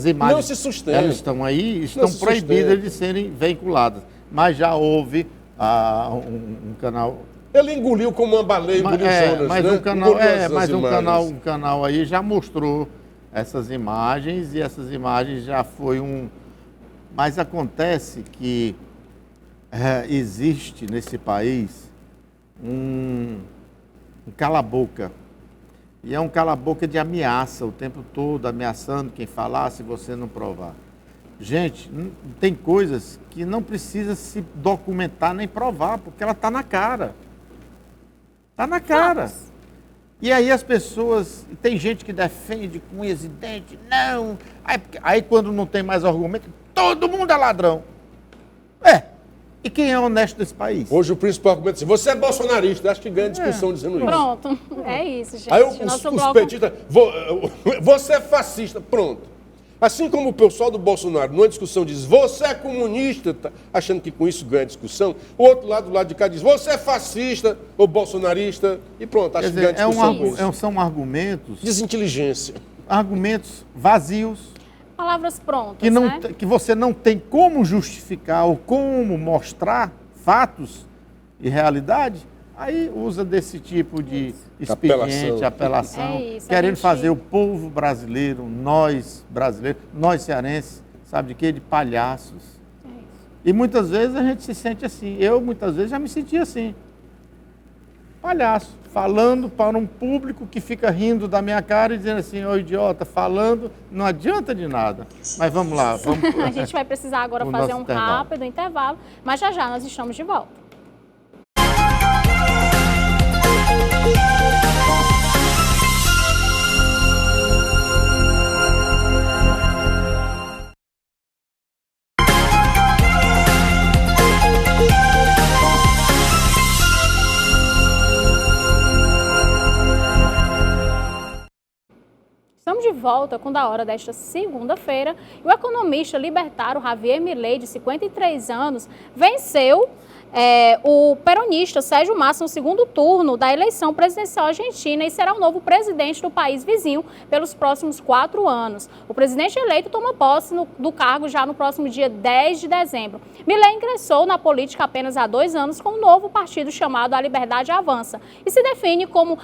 imagens, não se sustenta. elas estão aí, estão proibidas de serem veiculadas. Mas já houve um canal... Ele engoliu como uma baleia, engoliu Jonas, mas né? um canal, Engoliu as imagens. um canal aí já mostrou essas imagens, e essas imagens já foi um... Mas acontece que existe nesse país um cala-boca. E é um cala-boca de ameaça, o tempo todo ameaçando quem falar se você não provar. Gente, tem coisas que não precisa se documentar nem provar, porque ela está na cara. Está na cara. E aí as pessoas... Tem gente que defende com unhas e dentes. Não. Aí quando não tem mais argumento, todo mundo é ladrão. E quem é honesto desse país? Hoje o principal argumento é assim, você é bolsonarista. Acho que ganha discussão dizendo isso. Pronto, é isso, gente. Aí os petistas, você é fascista, pronto. Assim como o pessoal do Bolsonaro, numa discussão, diz, você é comunista, tá achando que com isso ganha discussão, o outro lado, do lado de cá, diz, você é fascista ou bolsonarista, e pronto, acho que ganha discussão. São argumentos... Desinteligência. Argumentos vazios. Palavras prontas, Que você não tem como justificar ou como mostrar fatos e realidade, aí usa desse tipo de expediente, apelação, querendo fazer o povo brasileiro, nós brasileiros, nós cearenses, sabe de quê? De palhaços. E muitas vezes a gente se sente assim. Eu, muitas vezes, já me senti assim. Palhaço, falando para um público que fica rindo da minha cara e dizendo assim, ô idiota, falando, não adianta de nada. Mas vamos lá. A gente vai precisar agora fazer um rápido intervalo, mas já já nós estamos de volta. Estamos de volta com Da Hora desta segunda-feira e o economista libertário Javier Milei, de 53 anos, venceu o peronista Sérgio Massa no segundo turno da eleição presidencial argentina e será o novo presidente do país vizinho pelos próximos 4 anos. O presidente eleito toma posse do cargo já no próximo dia 10 de dezembro. Milei ingressou na política apenas há 2 anos com um novo partido chamado A Liberdade Avança e se define como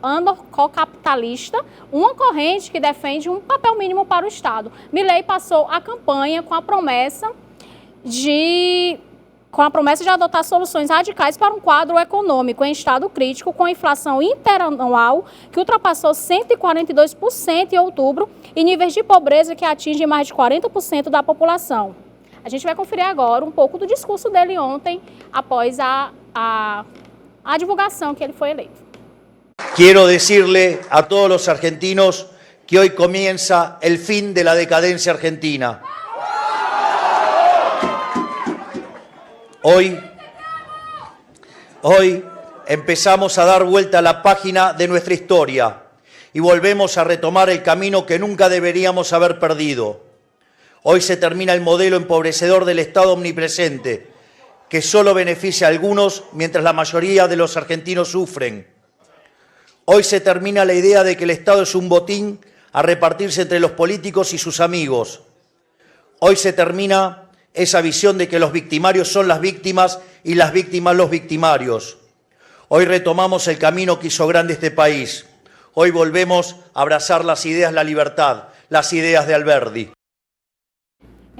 anarcocapitalista, uma corrente que defende um papel mínimo para o Estado. Milei passou a campanha com a promessa de adotar soluções radicais para um quadro econômico em estado crítico, com inflação interanual que ultrapassou 142% em outubro e níveis de pobreza que atingem mais de 40% da população. A gente vai conferir agora um pouco do discurso dele ontem, após a divulgação que ele foi eleito. Quiero decirle a todos los argentinos que hoy comienza el fin de la decadencia argentina. Hoy empezamos a dar vuelta a la página de nuestra historia y volvemos a retomar el camino que nunca deberíamos haber perdido. Hoy se termina el modelo empobrecedor del Estado omnipresente, que solo beneficia a algunos mientras la mayoría de los argentinos sufren. Hoy se termina la idea de que el Estado es un botín a repartirse entre los políticos y sus amigos. Hoy se termina esa visión de que los victimarios son las víctimas y las víctimas los victimarios. Hoy retomamos el camino que hizo grande este país. Hoy volvemos a abrazar las ideas de la libertad, las ideas de Alberdi.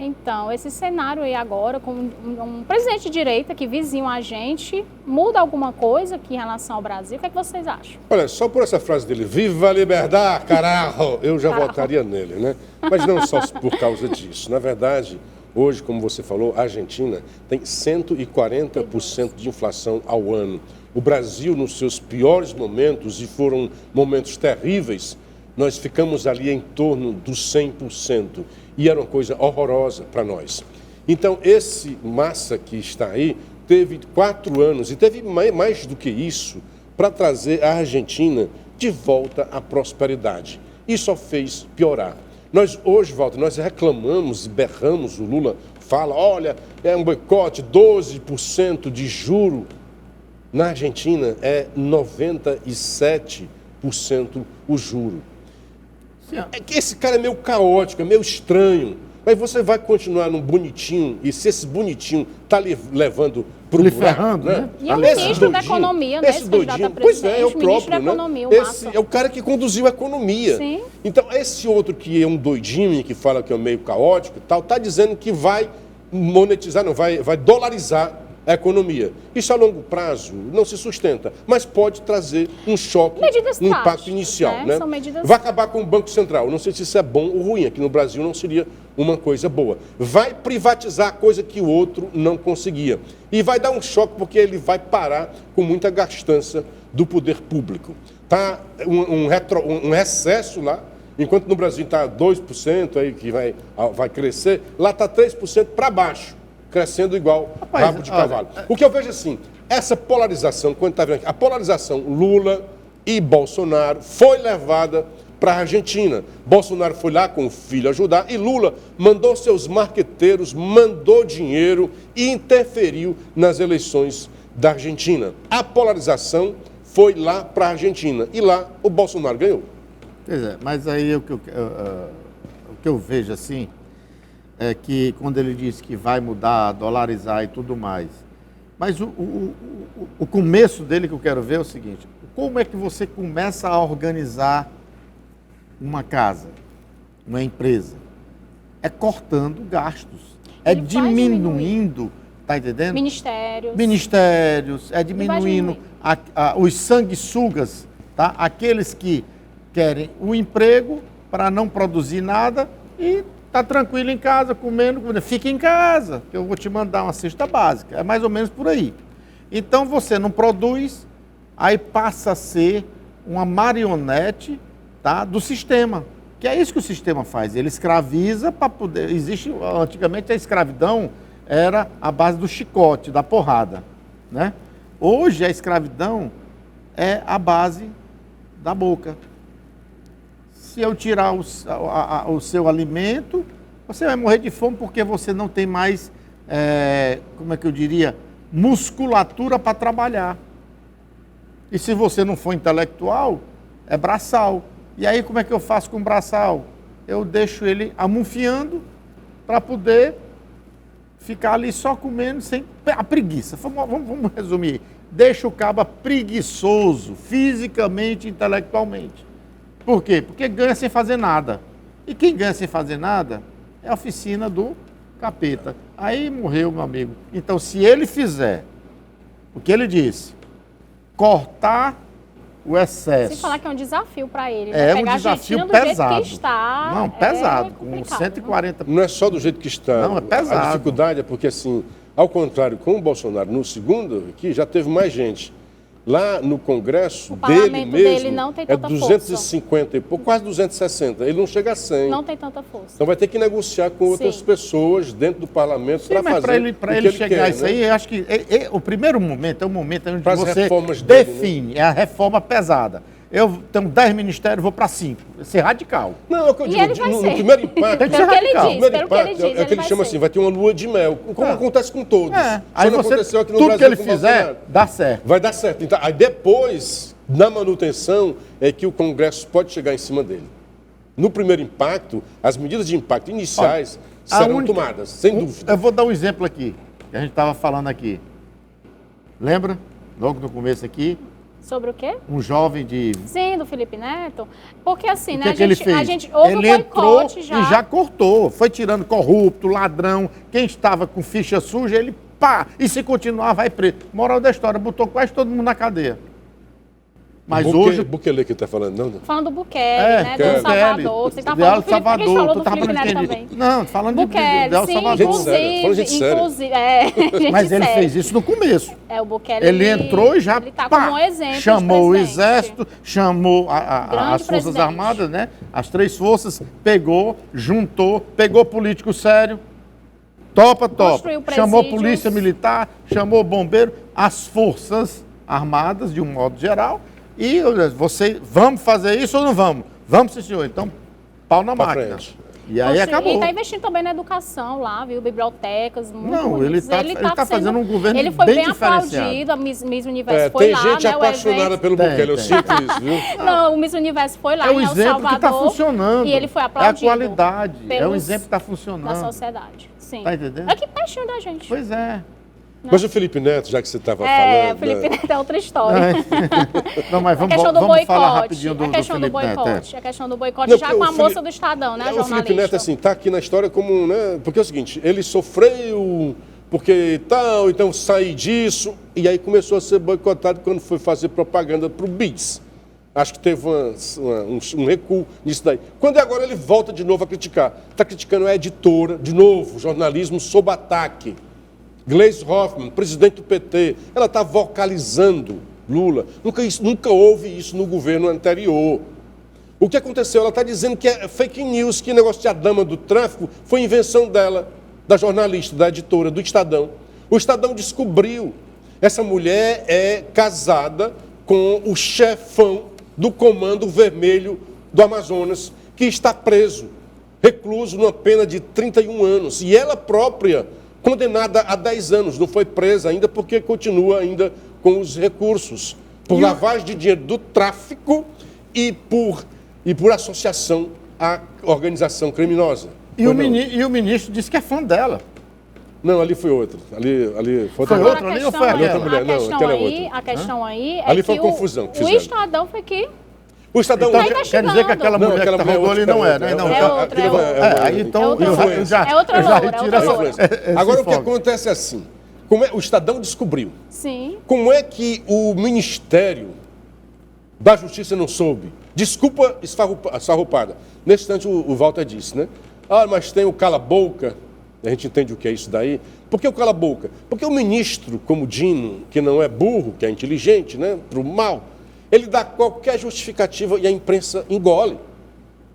Então, esse cenário aí agora, com um presidente de direita que vizinho a gente, muda alguma coisa aqui em relação ao Brasil? O que é que vocês acham? Olha, só por essa frase dele, viva a liberdade, carajo, eu já votaria nele, né? Mas não só por causa disso. Na verdade, hoje, como você falou, a Argentina tem 140% de inflação ao ano. O Brasil, nos seus piores momentos, e foram momentos terríveis, nós ficamos ali em torno dos 100%. E era uma coisa horrorosa para nós. Então, esse Massa que está aí, teve 4 anos, e teve mais do que isso, para trazer a Argentina de volta à prosperidade. E só fez piorar. Nós hoje, Walter, nós reclamamos e berramos, o Lula fala, olha, é um boicote, 12% de juro. Na Argentina é 97% o juro. É que esse cara é meio caótico, é meio estranho. Mas você vai continuar num bonitinho, e se esse bonitinho está levando para o buraco, né? E é o ministro da Economia, né? Esse doidinho, pois é, é o próprio, da né? Economia, o esse Massa. é o cara que conduziu a economia. Sim. Então, esse outro que é um doidinho e que fala que é meio caótico e tal, está dizendo que vai monetizar, não, vai dolarizar a economia. Isso a longo prazo não se sustenta, mas pode trazer um choque, medidas um impacto táticas, inicial. Né? São medidas... Vai acabar com o Banco Central. Não sei se isso é bom ou ruim. Aqui no Brasil não seria uma coisa boa. Vai privatizar coisa que o outro não conseguia. E vai dar um choque porque ele vai parar com muita gastança do poder público. Tá um recesso lá, enquanto no Brasil está 2% aí que vai crescer, lá está 3% para baixo. Crescendo igual rabo de cavalo. O que eu vejo assim, essa polarização, quando está vendo aqui, a polarização Lula e Bolsonaro foi levada para a Argentina. Bolsonaro foi lá com o filho ajudar e Lula mandou seus marqueteiros, mandou dinheiro e interferiu nas eleições da Argentina. A polarização foi lá para a Argentina e lá o Bolsonaro ganhou. Pois é, mas aí o que eu vejo assim, é que quando ele diz que vai mudar, dolarizar e tudo mais, mas o começo dele que eu quero ver é o seguinte, como é que você começa a organizar uma casa, uma empresa? É cortando gastos, é diminuindo, tá entendendo? Ministérios, é diminuindo os sanguessugas, tá? Aqueles que querem o emprego para não produzir nada e está tranquilo em casa, comendo, fica em casa, que eu vou te mandar uma cesta básica. É mais ou menos por aí. Então, você não produz, aí passa a ser uma marionete, tá, do sistema. Que é isso que o sistema faz. Ele escraviza para poder... Antigamente, a escravidão era a base do chicote, da porrada, né? Hoje, a escravidão é a base da boca. Se eu tirar o seu alimento, você vai morrer de fome porque você não tem mais, como é que eu diria, musculatura para trabalhar. E se você não for intelectual, é braçal. E aí como é que eu faço com o braçal? Eu deixo ele amunfiando para poder ficar ali só comendo sem a preguiça. Vamos resumir. Deixa o caba preguiçoso, fisicamente e intelectualmente. Por quê? Porque ganha sem fazer nada. E quem ganha sem fazer nada é a oficina do capeta. Aí morreu, meu amigo. Então, se ele fizer o que ele disse, cortar o excesso... Sem falar que é um desafio para ele. É pegar um desafio a pesado. Do jeito que está, não, pesado. Com 140... Não é só do jeito que está. Não, é pesado. A dificuldade é porque, assim, ao contrário, com o Bolsonaro, no segundo aqui, já teve mais gente. Lá no Congresso dele mesmo, não tem é tanta 250 e pouco, quase 260. Ele não chega a 100. Não tem tanta força. Então vai ter que negociar com outras pessoas dentro do parlamento para fazer para ele chegar a isso aí, eu acho que o primeiro momento é o momento onde você define, dele, né? É a reforma pesada. Eu tenho 10 ministérios, vou para 5. Ser radical. Não, é o que eu digo. No primeiro impacto... Tem que ser radical. O primeiro impacto é o que ele chama assim, vai ter uma lua de mel, como acontece com todos. Aí você, aqui no tudo Brasil, que ele fizer, dá certo. Vai dar certo. Então, aí depois, na manutenção, é que o Congresso pode chegar em cima dele. No primeiro impacto, as medidas de impacto iniciais serão tomadas, sem dúvida. Eu vou dar um exemplo aqui, que a gente estava falando aqui. Lembra? Logo no começo aqui, Sobre o quê? Um jovem de... Sim, do Felipe Neto. Porque assim, O né, que ele fez? a gente houve Ele um entrou boicote e já cortou. Foi tirando corrupto, ladrão, quem estava com ficha suja, ele pá, e se continuar vai preso. Moral da história, botou quase todo mundo na cadeia. Mas hoje... Bukele que está falando, não? Falando do Bukele, né? Do Salvador. Você está falando do Felipe, a gente falou do Felipe Neto também. Não, falando de Bukele, sim, Salvador. inclusive. Mas ele fez isso no começo. O Bukele, ele entrou e já ele tá como um exemplo chamou o Exército, chamou as Forças Armadas, né? As 3 forças, pegou, juntou, pegou político sério, topa, chamou Polícia Militar, chamou bombeiro, as Forças Armadas, de um modo geral, e vamos fazer isso ou não vamos? Vamos, sim, senhor. Então, pau na máquina. Frente. E aí acabou. Ele está investindo também na educação lá, viu? Bibliotecas, muito Não, ele está fazendo um governo bem diferenciado. Ele foi bem aplaudido, a Miss Universo foi lá, tem gente né, apaixonada pelo Bukele, eu sinto isso, viu? Não, o Miss Universo foi lá, é o exemplo que está funcionando. E ele foi aplaudido. É a qualidade, é o exemplo que está funcionando. Da sociedade, sim. Está entendendo? É que paixão da gente. Pois é. Mas o Felipe Neto, já que você estava falando... o Felipe Neto é outra história. Não, mas vamos falar rapidinho do Felipe Neto. A questão do boicote, já com a moça do Estadão, né, jornalista. O Felipe Neto, assim, está aqui na história como... né? Porque é o seguinte, ele sofreu, porque tal, então sair disso, e aí começou a ser boicotado quando foi fazer propaganda para o BIS. Acho que teve um recuo nisso daí. Quando agora ele volta de novo a criticar. Está criticando a editora, de novo, jornalismo sob ataque. Gleisi Hoffmann, presidente do PT, ela está vocalizando Lula. Nunca houve isso no governo anterior. O que aconteceu? Ela está dizendo que é fake news, que o negócio de a dama do tráfico foi invenção dela, da jornalista, da editora, do Estadão. O Estadão descobriu. Essa mulher é casada com o chefão do Comando Vermelho do Amazonas, que está preso, recluso numa pena de 31 anos. E ela própria... condenada a 10 anos, não foi presa ainda porque continua ainda com os recursos por lavagem de dinheiro do tráfico e por associação à organização criminosa. E o ministro disse que é fã dela. Não, ali foi outro. Ali foi outra ali ou foi outra mulher? Não, aquela é outra. A questão aí é ali que foi confusão que o Estadão foi que... O Estadão então, quer dizer que aquela mulher que está rodando ali não é, né? É outra loura. Agora, o que acontece é assim, o Estadão descobriu. Sim. Como é que o Ministério da Justiça não soube? Desculpa esfarrupada. Nesse instante, o Walter disse, né? Ah, mas tem o cala-boca. A gente entende o que é isso daí. Por que o cala-boca? Porque o ministro, como Dino, que não é burro, que é inteligente, né? Para o mal... ele dá qualquer justificativa e a imprensa engole.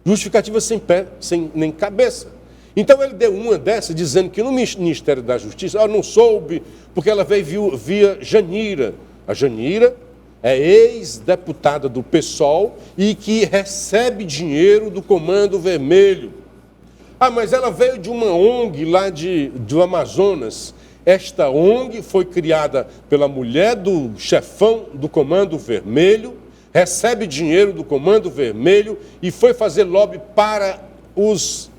Justificativa sem pé, sem nem cabeça. Então ele deu uma dessa dizendo que no Ministério da Justiça, ela não soube, porque ela veio via Janira. A Janira é ex-deputada do PSOL e que recebe dinheiro do Comando Vermelho. Ah, mas ela veio de uma ONG lá do Amazonas. Esta ONG foi criada pela mulher do chefão do Comando Vermelho, recebe dinheiro do Comando Vermelho e foi fazer lobby para os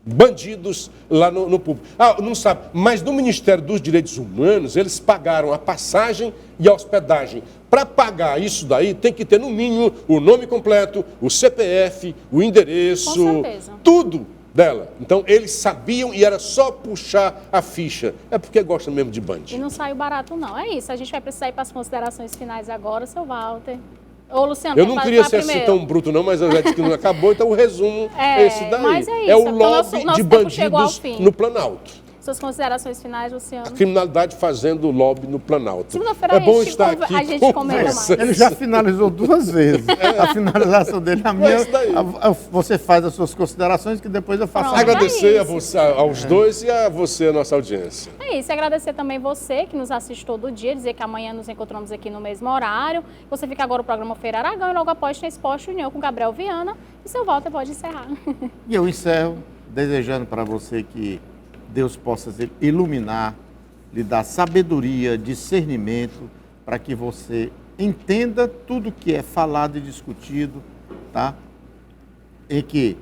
bandidos lá no público. Ah, não sabe, mas no Ministério dos Direitos Humanos, eles pagaram a passagem e a hospedagem. Para pagar isso daí, tem que ter no mínimo o nome completo, o CPF, o endereço, tudo dela. Então, eles sabiam e era só puxar a ficha. É porque gosta mesmo de band. E não saiu barato, não. É isso. A gente vai precisar ir para as considerações finais agora, seu Walter. Ô, Luciano, eu não queria ser assim tão bruto, não, mas eu já disse que não acabou, então o resumo é esse daí. Mas é isso. É o lobby de bandidos no Planalto. Suas considerações finais, Luciano? A criminalidade fazendo lobby no Planalto. Segunda-feira bom estar aqui a gente comenta mais. Ele já finalizou 2 vezes. A finalização dele, a minha, você faz as suas considerações que depois eu faço. Agradecer a você, aos dois e a você, a nossa audiência. É isso, agradecer também você que nos assiste todo dia, dizer que amanhã nos encontramos aqui no mesmo horário. Você fica agora no programa Feira Aragão e logo após tem Esporte União com Gabriel Viana. E seu Walter pode encerrar. E eu encerro desejando para você que Deus possa iluminar, lhe dar sabedoria, discernimento, para que você entenda tudo que é falado e discutido, tá? E que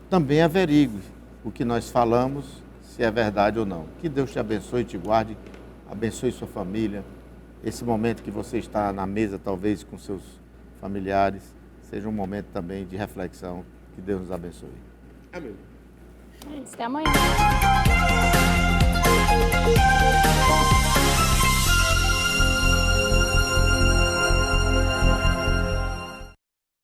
também averigue o que nós falamos, se é verdade ou não. Que Deus te abençoe e te guarde, abençoe sua família, esse momento que você está na mesa, talvez com seus familiares, seja um momento também de reflexão. Que Deus nos abençoe. Amém. Até amanhã.